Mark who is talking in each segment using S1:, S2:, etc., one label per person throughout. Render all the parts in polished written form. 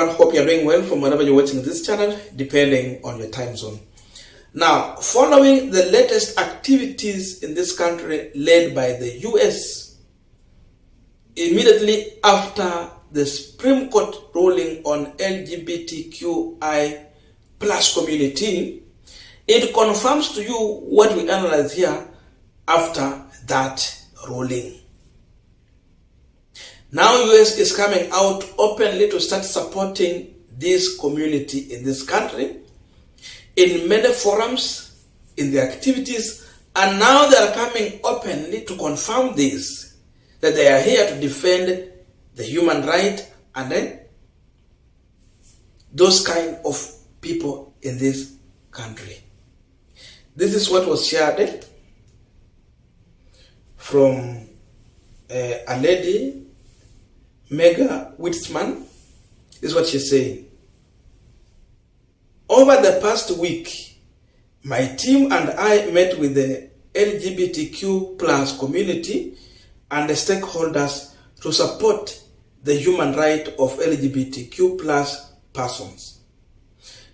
S1: everyone, hope you're doing well from wherever you're watching this channel, depending on your time zone. Now, following the latest activities in this country led by the US, immediately after the Supreme Court ruling on LGBTQI plus community, it confirms to you what we analyze here after that ruling. Now US is coming out openly to start supporting this community in this country in many forums, in their activities, and now they are coming openly to confirm this, that they are here to defend the human right and then those kind of people in this country. This is what was shared from a lady, Mega Witzman. This is what she's saying. Over the past week, my team and I met with the LGBTQ plus community and the stakeholders to support the human right of LGBTQ plus persons.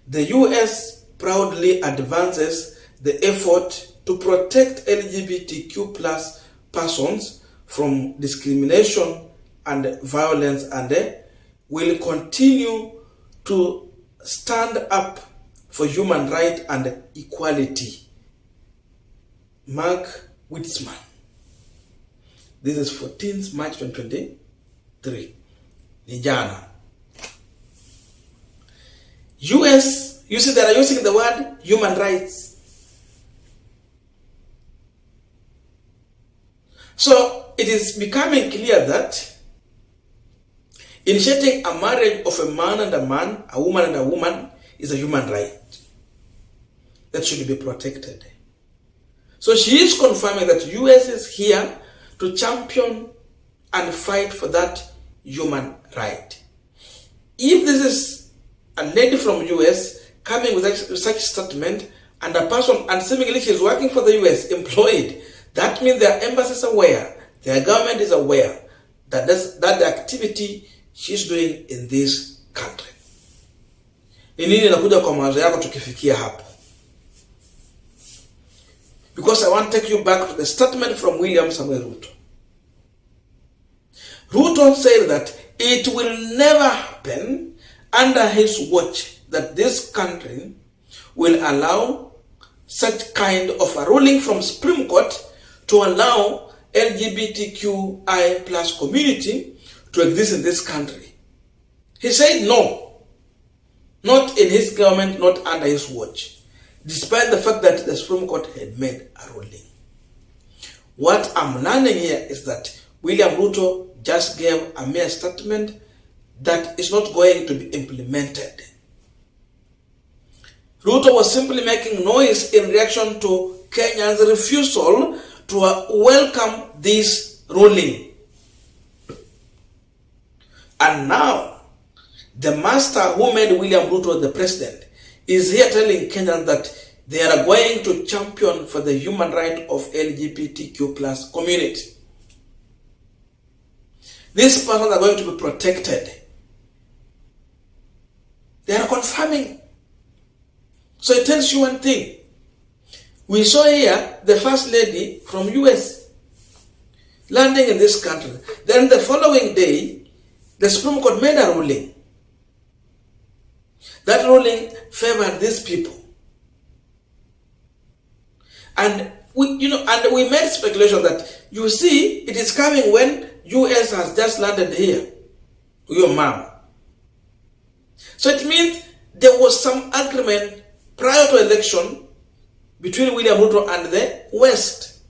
S1: The US proudly advances the effort to protect LGBTQ plus persons from discrimination and violence, and will continue to stand up for human right and equality. Mark Witzman. This is 14th March 2023. Nijana. US, you see they are using the word human rights. So it is becoming clear that initiating a marriage of a man and a man, a woman and a woman, is a human right that should be protected. So she is confirming that US is here to champion and fight for that human right. If this is a lady from US coming with such statement, and a person, and seemingly she is working for the US, employed, that means their embassy is aware, their government is aware that the activity she's doing in this country. Ni nini nakuja kwa mawazo yako tukifikia hapo? Because I want to take you back to the statement from William Samuel Ruto. Ruto said that it will never happen under his watch that this country will allow such kind of a ruling from Supreme Court to allow LGBTQI plus community to exist in this country. He said no, not in his government, not under his watch, despite the fact that the Supreme Court had made a ruling. What I'm learning here is that William Ruto just gave a mere statement that is not going to be implemented. Ruto was simply making noise in reaction to Kenya's refusal to welcome this ruling. And now, the master who made William Ruto the president is here telling Kenyans that they are going to champion for the human right of LGBTQ plus community. These persons are going to be protected. They are confirming. So it tells you one thing. We saw here the first lady from US landing in this country. Then the following day, the Supreme Court made a ruling. That ruling favored these people. And we made speculation that, you see, it is coming when US has just landed here. Your mom. So it means there was some agreement prior to election between William Ruto and the West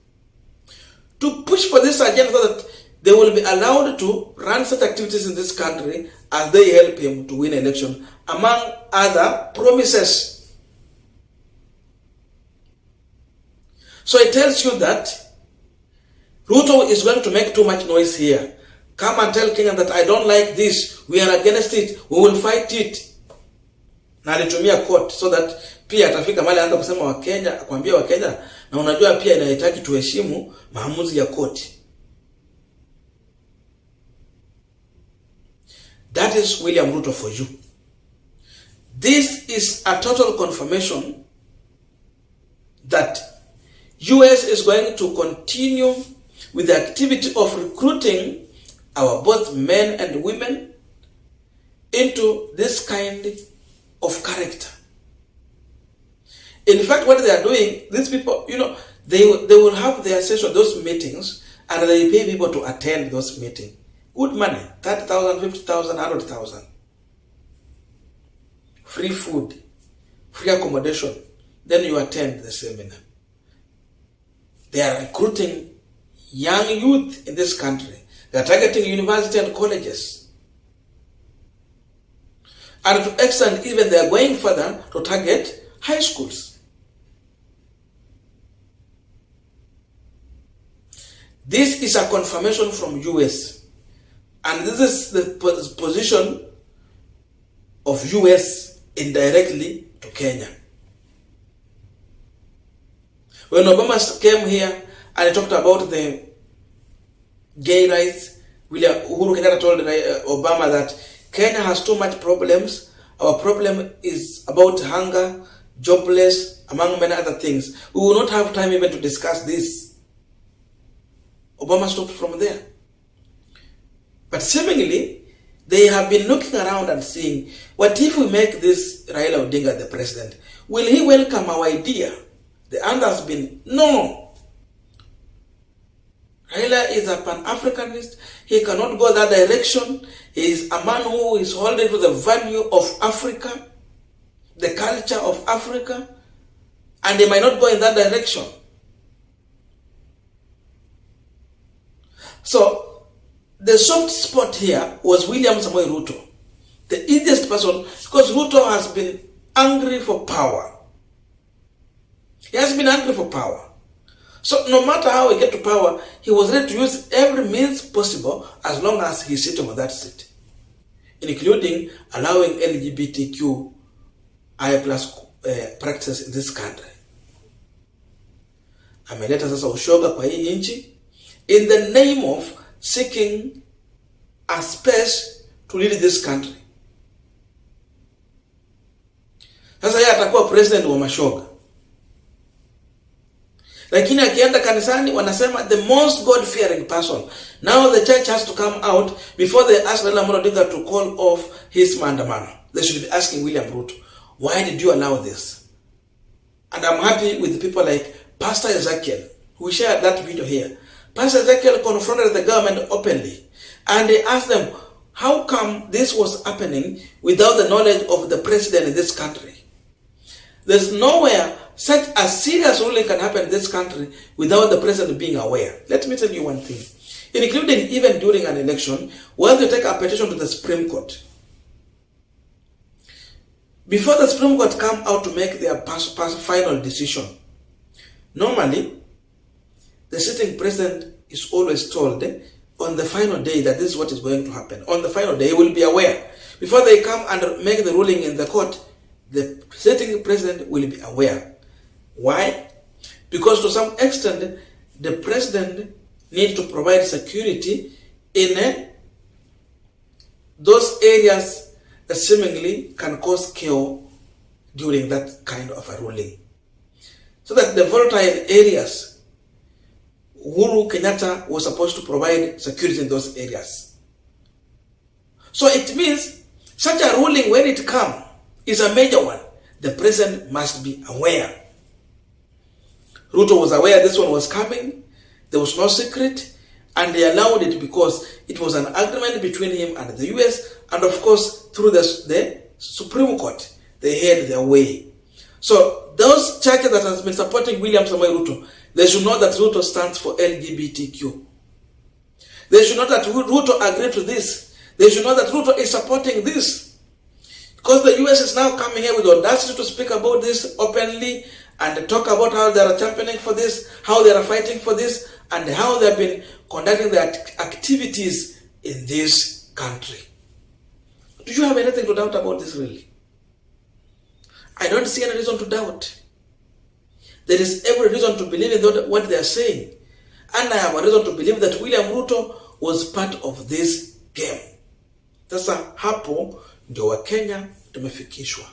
S1: to push for this agenda so that they will be allowed to run such activities in this country as they help him to win election, among other promises. So it tells you that Ruto is going to make too much noise here. Come and tell Kenya that I don't like this, we are against it, we will fight it. Na alitumia court so that pia atafika mahali anza kusema Wakenya, kuambia Wakenya, na unajua pia inahitaji tuheshimu maamuzi ya court. That is William Ruto for you. This is a total confirmation that US is going to continue with the activity of recruiting our both men and women into this kind of character. In fact, what they are doing, these people, they will have their session, those meetings, and they pay people to attend those meetings. Good money, 30,000, 50,000, 100,000. Free food, free accommodation. Then you attend the seminar. They are recruiting young youth in this country. They are targeting university and colleges. And to extent, even they are going further to target high schools. This is a confirmation from US. And this is the position of US indirectly to Kenya. When Obama came here and he talked about the gay rights, Uhuru Kenyatta told Obama that Kenya has too much problems. Our problem is about hunger, jobless, among many other things. We will not have time even to discuss this. Obama stopped from there. But seemingly, they have been looking around and seeing, what if we make this Raila Odinga the president? Will he welcome our idea? The answer has been no. Raila is a Pan-Africanist. He cannot go that direction. He is a man who is holding to the value of Africa, the culture of Africa, and they might not go in that direction. So, the soft spot here was William Samoei Ruto, the easiest person, because Ruto has been angry for power. He has been angry for power. So no matter how he get to power, he was ready to use every means possible as long as he's sitting on that seat, including allowing LGBTQ practices in this country. Ameleta sasa ushoga kwa hii nchi in the name of seeking a space to lead this country. Sasa yeye atakuwa president wa mashoga. Lakini akienda kanisani wanasema the most God-fearing person. Now the church has to come out before they ask Raila Odinga to call off his maandamano. They should be asking William Ruto, why did you allow this? And I'm happy with people like Pastor Ezekiel, who shared that video here. Pastor Ezekiel confronted the government openly, and they asked them, how come this was happening without the knowledge of the president in this country? There's nowhere such a serious ruling can happen in this country without the president being aware. Let me tell you one thing. Including even during an election, when you take a petition to the Supreme Court, before the Supreme Court come out to make their final decision, normally, the sitting president is always told on the final day that this is what is going to happen. On the final day, he will be aware. Before they come and make the ruling in the court, the sitting president will be aware. Why? Because to some extent, the president needs to provide security in those areas that seemingly can cause chaos during that kind of a ruling. So that the volatile areas, Uhuru Kenyatta was supposed to provide security in those areas. So it means such a ruling, when it comes, is a major one. The president must be aware. Ruto was aware this one was coming. There was no secret. And they allowed it because it was an agreement between him and the US. And of course, through the Supreme Court, they had their way. So those churches that has been supporting William Samoei Ruto, they should know that Ruto stands for LGBTQ. They should know that Ruto agreed to this. They should know that Ruto is supporting this. Because the US is now coming here with audacity to speak about this openly and talk about how they are championing for this, how they are fighting for this, and how they have been conducting their activities in this country. Do you have anything to doubt about this, really? I don't see any reason to doubt. There is every reason to believe in what they are saying. And I have a reason to believe that William Ruto was part of this game. Sasa hapo ndio Wakenya tumefikishwa.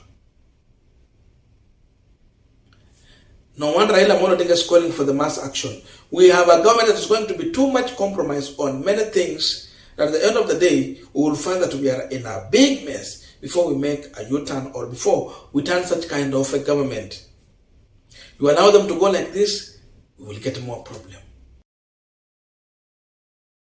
S1: No wonder Raila Amolo Odinga is calling for the mass action. We have a government that is going to be too much compromised on many things. At the end of the day, we will find that we are in a big mess before we make a U-turn or before we turn such kind of a government. You allow them to go like this, we will get more problem.